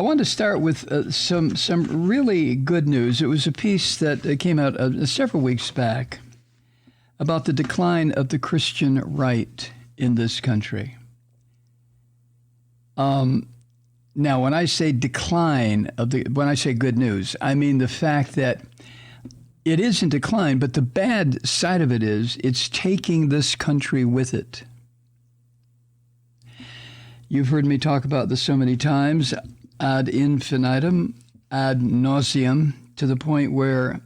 want to start with some really good news. It was a piece that came out several weeks back about the decline of the Christian right in this country. Now, when I say decline when I say good news, I mean the fact that it is in decline, but the bad side of it is it's taking this country with it. You've heard me talk about this so many times, ad infinitum, ad nauseum, to the point where,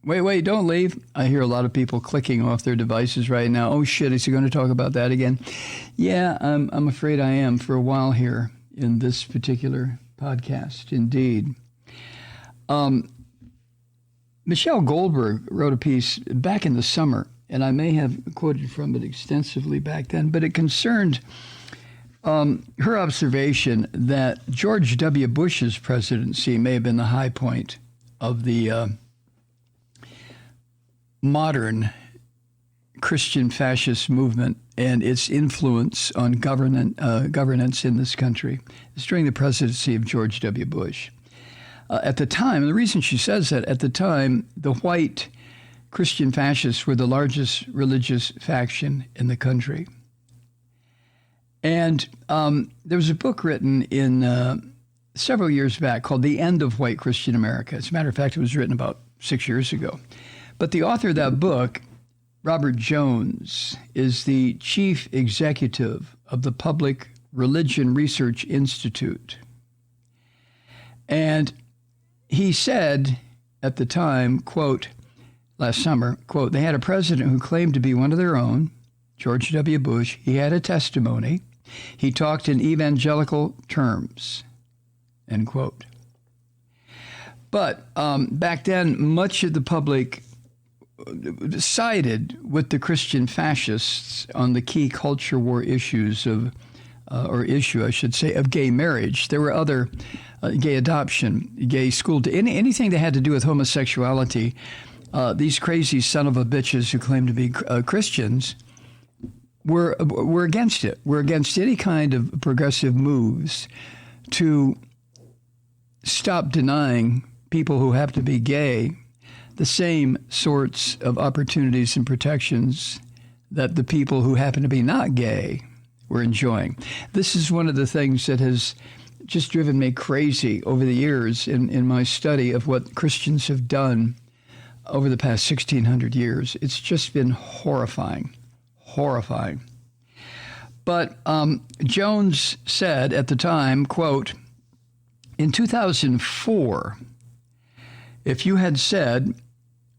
wait, don't leave. I hear a lot of people clicking off their devices right now. Oh, shit, is he going to talk about that again? Yeah, I'm afraid I am for a while here in this particular podcast, indeed. Michelle Goldberg wrote a piece back in the summer, and I may have quoted from it extensively back then, but it concerned her observation that George W. Bush's presidency may have been the high point of the modern Christian fascist movement and its influence on governance in this country. It's during the presidency of George W. Bush. At the time, and the reason she says that, at the time, the white Christian fascists were the largest religious faction in the country. And there was a book written in several years back called The End of White Christian America. As a matter of fact, it was written about 6 years ago. But the author of that book, Robert Jones, is the chief executive of the Public Religion Research Institute. And he said at the time, quote, last summer, quote, they had a president who claimed to be one of their own, George W. Bush. He had a testimony. He talked in evangelical terms, end quote. But back then, much of the public sided with the Christian fascists on the key culture war issues of gay marriage. There were other gay adoption, gay school, anything that had to do with homosexuality. These crazy son of a bitches who claim to be Christians were against it. We're against any kind of progressive moves to stop denying people who have to be gay the same sorts of opportunities and protections that the people who happen to be not gay were enjoying. This is one of the things that has just driven me crazy over the years in my study of what Christians have done over the past 1,600 years. It's just been horrifying. But Jones said at the time, quote, in 2004, if you had said,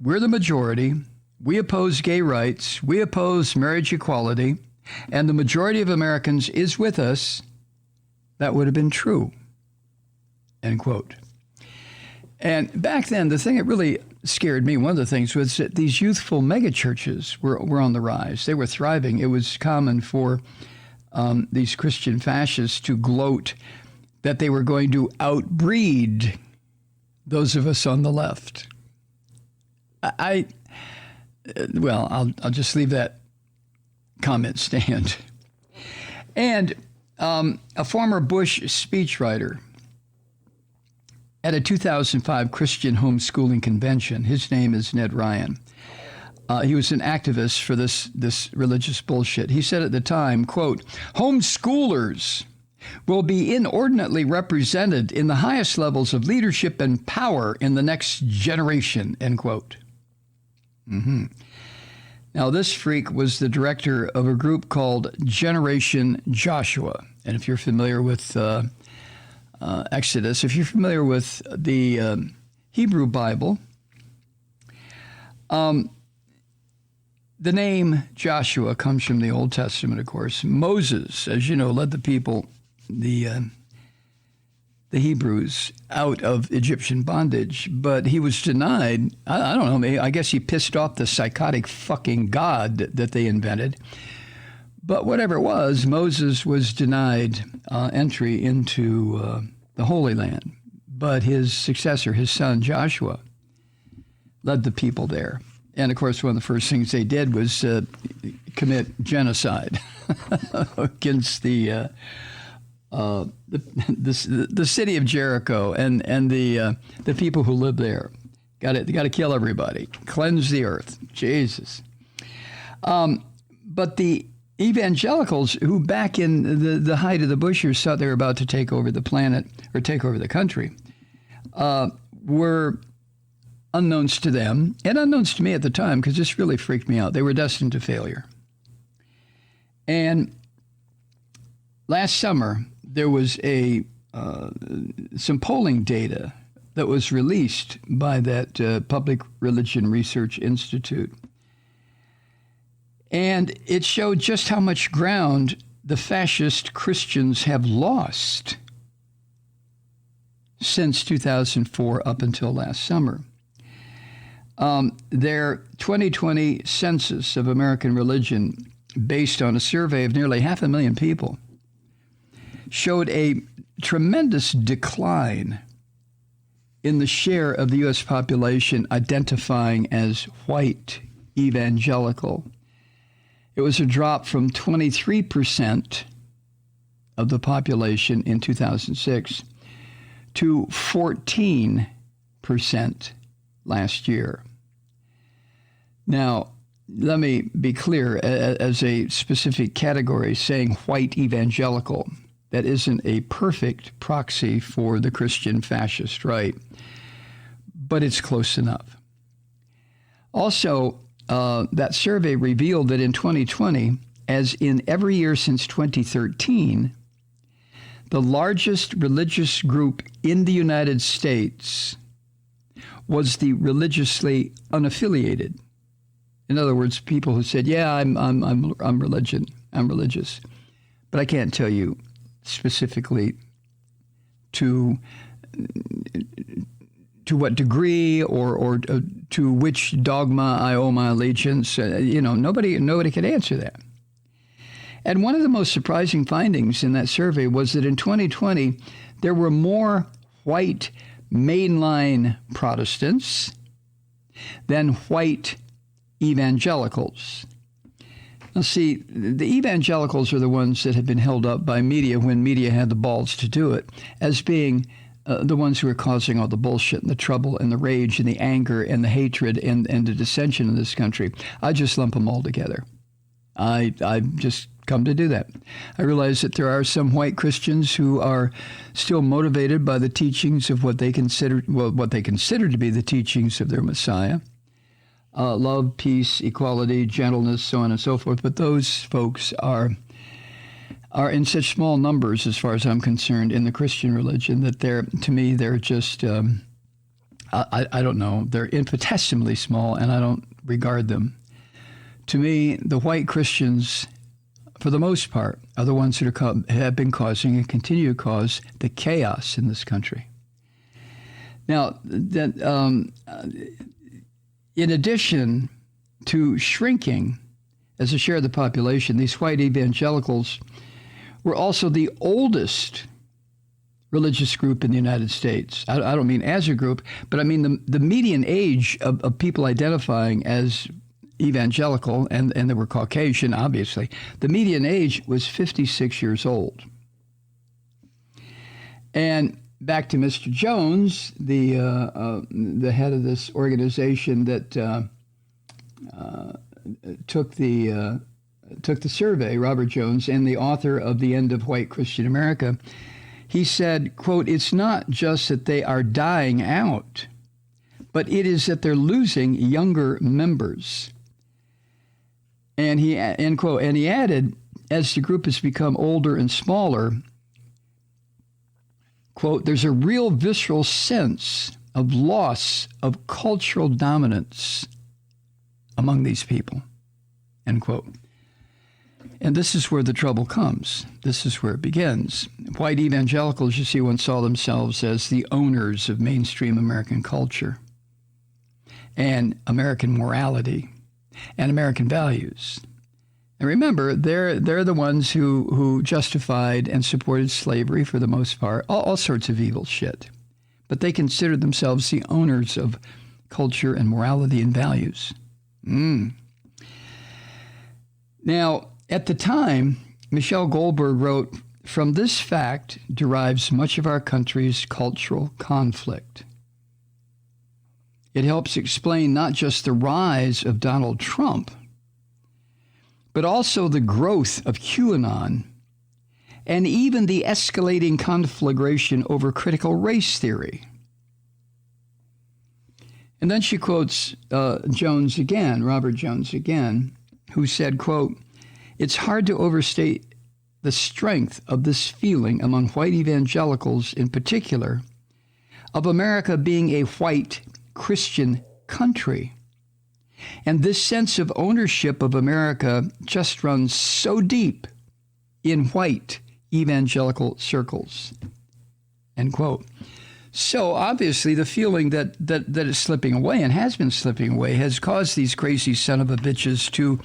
we're the majority, we oppose gay rights, we oppose marriage equality, and the majority of Americans is with us, that would have been true, end quote. And back then, the thing that really scared me, one of the things was that these youthful megachurches were on the rise. They were thriving. It was common for these Christian fascists to gloat that they were going to outbreed those of us on the left. I'll just leave that comment stand. And a former Bush speechwriter at a 2005 Christian homeschooling convention, his name is Ned Ryan. He was an activist for this religious bullshit. He said at the time, quote, homeschoolers will be inordinately represented in the highest levels of leadership and power in the next generation, end quote. Mm-hmm. Now, this freak was the director of a group called Generation Joshua. And if you're familiar with Exodus, if you're familiar with the Hebrew Bible, the name Joshua comes from the Old Testament, of course. Moses, as you know, led the people, the Hebrews, out of Egyptian bondage, but he was denied. I don't know, maybe, I guess he pissed off the psychotic fucking God that they invented. But whatever it was, Moses was denied entry into the Holy Land. But his successor, his son Joshua, led the people there. And, of course, one of the first things they did was commit genocide against the the city of Jericho and the people who live there. Got to kill everybody, cleanse the earth. Jesus. But the evangelicals, who back in the height of the Bush years thought they were about to take over the planet or take over the country, were unknowns to them and unknowns to me at the time, because this really freaked me out. They were destined to failure. And last summer, there was some polling data that was released by that Public Religion Research Institute. And it showed just how much ground the fascist Christians have lost since 2004 up until last summer. Their 2020 census of American religion, based on a survey of nearly 500,000 people, showed a tremendous decline in the share of the U.S. population identifying as white evangelical. It was a drop from 23% of the population in 2006 to 14% last year. Now, let me be clear, as a specific category, saying white evangelical, that isn't a perfect proxy for the Christian fascist right, but it's close enough. Also, that survey revealed that in 2020, as in every year since 2013, the largest religious group in the United States was the religiously unaffiliated. In other words, people who said, "Yeah, I'm religious," but I can't tell you specifically to what degree or to which dogma I owe my allegiance. Nobody could answer that. And one of the most surprising findings in that survey was that in 2020, there were more white mainline Protestants than white evangelicals. Now, see, the evangelicals are the ones that have been held up by media when media had the balls to do it, as being the ones who are causing all the bullshit and the trouble and the rage and the anger and the hatred and the dissension in this country. I just lump them all together. I just come to do that. I realize that there are some white Christians who are still motivated by the teachings of what they consider to be the teachings of their Messiah. Love, peace, equality, gentleness, so on and so forth. But those folks are in such small numbers, as far as I'm concerned, in the Christian religion, that they're just, I don't know, they're infinitesimally small, and I don't regard them. To me, the white Christians, for the most part, are the ones that have been causing and continue to cause the chaos in this country. Now, in addition to shrinking as a share of the population, these white evangelicals were also the oldest religious group in the United States. I don't mean as a group, but I mean the median age of people identifying as evangelical, and they were Caucasian, obviously. The median age was 56 years old. And back to Mr. Jones, the head of this organization that took the survey, Robert Jones, and the author of The End of White Christian America. He said, quote, "It's not just that they are dying out, but it is that they're losing younger members." And he, end quote, and he added, as the group has become older and smaller, quote, "There's a real visceral sense of loss of cultural dominance among these people," end quote. And this is where the trouble comes. This is where it begins. White evangelicals, you see, once saw themselves as the owners of mainstream American culture and American morality and American values. And remember, they're the ones who justified and supported slavery for the most part, all sorts of evil shit. But they considered themselves the owners of culture and morality and values. Now, at the time, Michelle Goldberg wrote From this fact derives much of our country's cultural conflict. It helps explain not just the rise of Donald Trump, but also the growth of QAnon and even the escalating conflagration over critical race theory. And then she quotes Jones again, Robert Jones again, who said, quote, "It's hard to overstate the strength of this feeling among white evangelicals in particular of America being a white Christian country. And this sense of ownership of America just runs so deep in white evangelical circles." End quote. So obviously the feeling that is slipping away and has been slipping away has caused these crazy son of a bitches to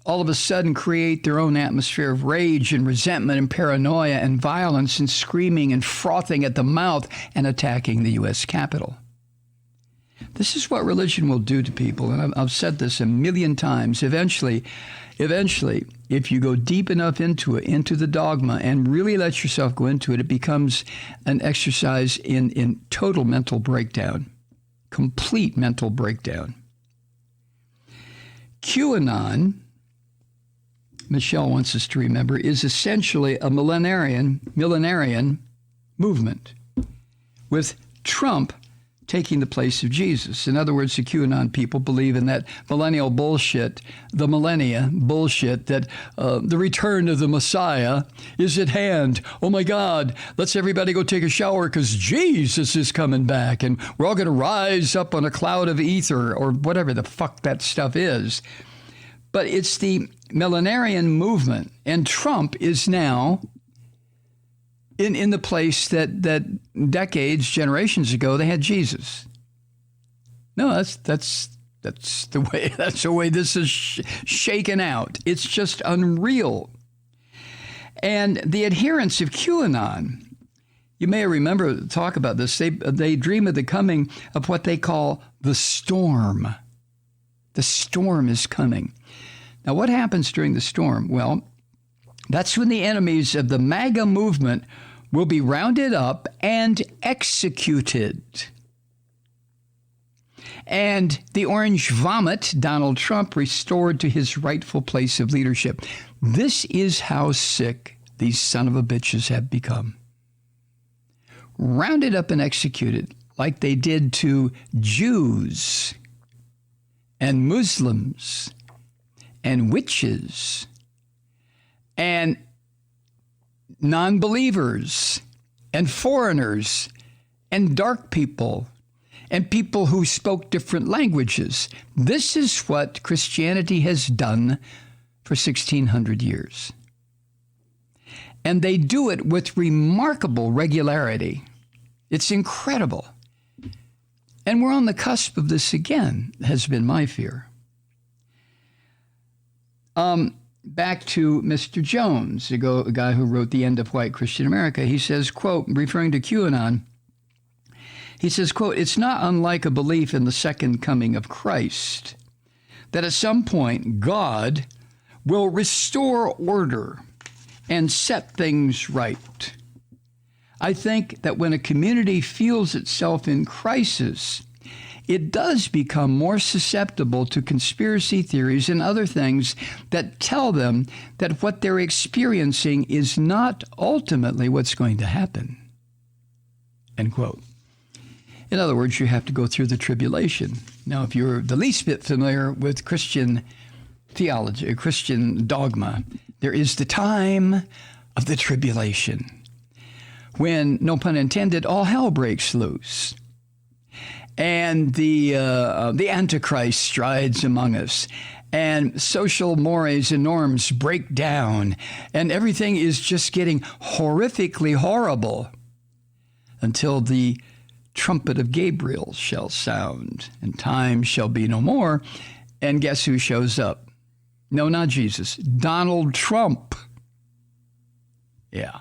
all of a sudden create their own atmosphere of rage and resentment and paranoia and violence and screaming and frothing at the mouth and attacking the U.S. Capitol. This is what religion will do to people, and I've said this a million times. Eventually, if you go deep enough into it, into the dogma, and really let yourself go into it, it becomes an exercise in total mental breakdown, complete mental breakdown. QAnon, Michelle wants us to remember, is essentially a millenarian movement, with Trump taking the place of Jesus. In other words, the QAnon people believe in that millennial bullshit, the millennia bullshit, that the return of the Messiah is at hand. Oh my God, let's everybody go take a shower because Jesus is coming back and we're all going to rise up on a cloud of ether or whatever the fuck that stuff is. But it's the millenarian movement, and Trump is now in the place that decades, generations ago, they had Jesus. No, that's the way this is shaken out. It's just unreal. And the adherents of QAnon, you may remember talk about this. They dream of the coming of what they call the storm. The storm is coming. Now, what happens during the storm? Well, that's when the enemies of the MAGA movement will be rounded up and executed. And the orange vomit, Donald Trump, restored to his rightful place of leadership. This is how sick these son of a bitches have become. Rounded up and executed like they did to Jews and Muslims and witches and non-believers and foreigners and dark people and people who spoke different languages. This is what Christianity has done for 1,600 years. And they do it with remarkable regularity. It's incredible. And we're on the cusp of this again, has been my fear. Back to Mr. Jones, a guy who wrote The End of White Christian America. He says, quote, referring to QAnon, he says, quote, "It's not unlike a belief in the second coming of Christ, that at some point God will restore order and set things right. I think that when a community feels itself in crisis, it does become more susceptible to conspiracy theories and other things that tell them that what they're experiencing is not ultimately what's going to happen." End quote. In other words, you have to go through the tribulation. Now, if you're the least bit familiar with Christian theology, or Christian dogma, there is the time of the tribulation, when, no pun intended, all hell breaks loose. And the Antichrist strides among us, and social mores and norms break down, and everything is just getting horrifically horrible until the trumpet of Gabriel shall sound, and time shall be no more. And guess who shows up? No, not Jesus. Donald Trump. Yeah.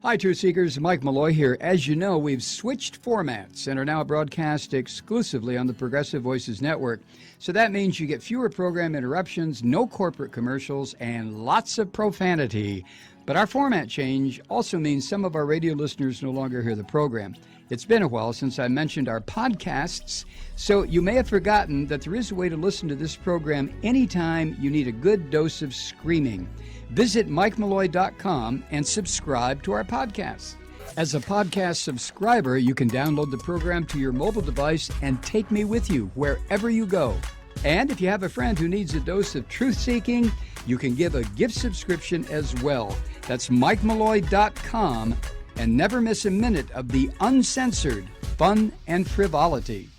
Hi, Truth Seekers. Mike Malloy here. As you know, we've switched formats and are now broadcast exclusively on the Progressive Voices Network. So that means you get fewer program interruptions, no corporate commercials, and lots of profanity. But our format change also means some of our radio listeners no longer hear the program. It's been a while since I mentioned our podcasts, so you may have forgotten that there is a way to listen to this program anytime you need a good dose of screaming. Visit MikeMalloy.com and subscribe to our podcasts. As a podcast subscriber, you can download the program to your mobile device and take me with you wherever you go. And if you have a friend who needs a dose of truth-seeking, you can give a gift subscription as well. That's MikeMalloy.com, and never miss a minute of the uncensored fun and frivolity.